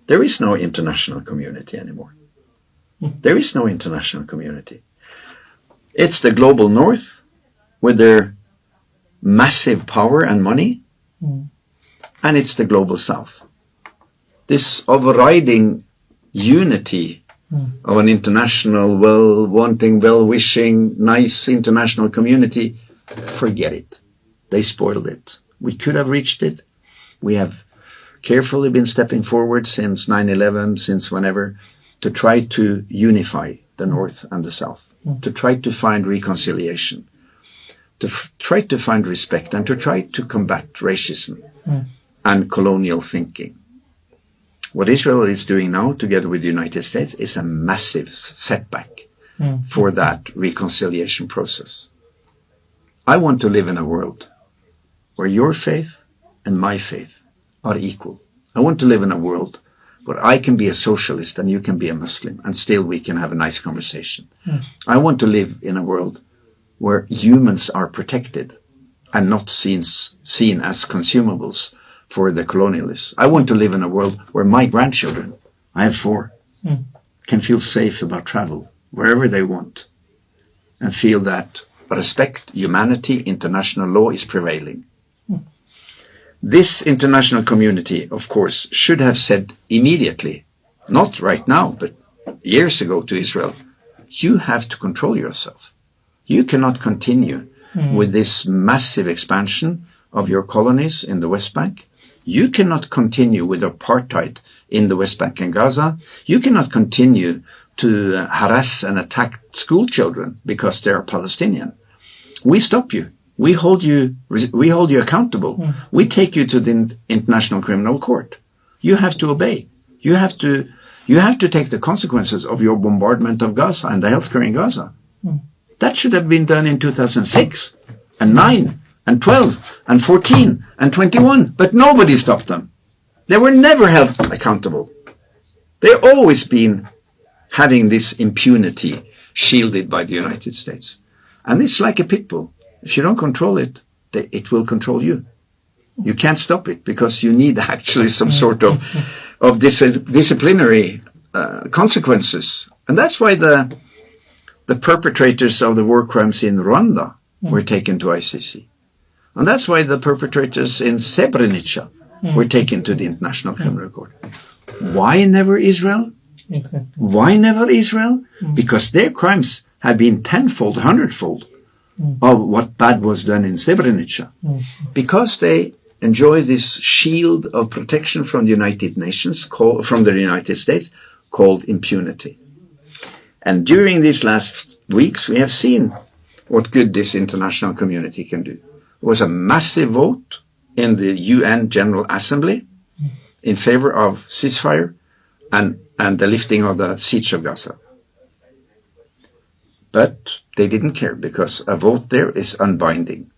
There is no international community anymore. There is no international community. It's the global north with their massive power and money, and it's the global south. This overriding unity of an international, well-wanting, well-wishing, nice international community, forget it. They spoiled it. We could have reached it. We have carefully been stepping forward since 9/11, since whenever, to try to unify the North and the South, to try to find reconciliation, to try to find respect, and to try to combat racism and colonial thinking. What Israel is doing now, together with the United States, is a massive setback for that reconciliation process. I want to live in a world where your faith and my faith are equal. I want to live in a world where I can be a socialist and you can be a Muslim, and still we can have a nice conversation. I want to live in a world where humans are protected and not seen as consumables for the colonialists. I want to live in a world where my grandchildren, I have 4, can feel safe about travel wherever they want and feel that respect, humanity, international law is prevailing. This international community, of course, should have said immediately, not right now, but years ago to Israel, you have to control yourself. You cannot continue with this massive expansion of your colonies in the West Bank. You cannot continue with apartheid in the West Bank and Gaza. You cannot continue to harass and attack school children because they are Palestinian. We stop you. We hold you accountable. We take you to the International Criminal Court. You have to obey. You have to take the consequences of your bombardment of Gaza and the healthcare in Gaza. That should have been done in 2006 and 9 and 12 and 14 and 21, but nobody stopped them. They were never held accountable. They've always been having this impunity shielded by the United States. And it's like a pit bull. If you don't control it, it will control you. You can't stop it because you need actually some sort of disciplinary consequences. And that's why the perpetrators of the war crimes in Rwanda were taken to ICC. And that's why the perpetrators in Srebrenica were taken to the International Criminal Court. Why never Israel? Exactly. Why never Israel? Because their crimes have been tenfold, hundredfold of what bad was done in Srebrenica. Because they enjoy this shield of protection from the United Nations, from the United States, called impunity. And during these last weeks, we have seen what good this international community can do. It was a massive vote in the UN General Assembly in favor of ceasefire and the lifting of the siege of Gaza. But they didn't care because a vote there is unbinding.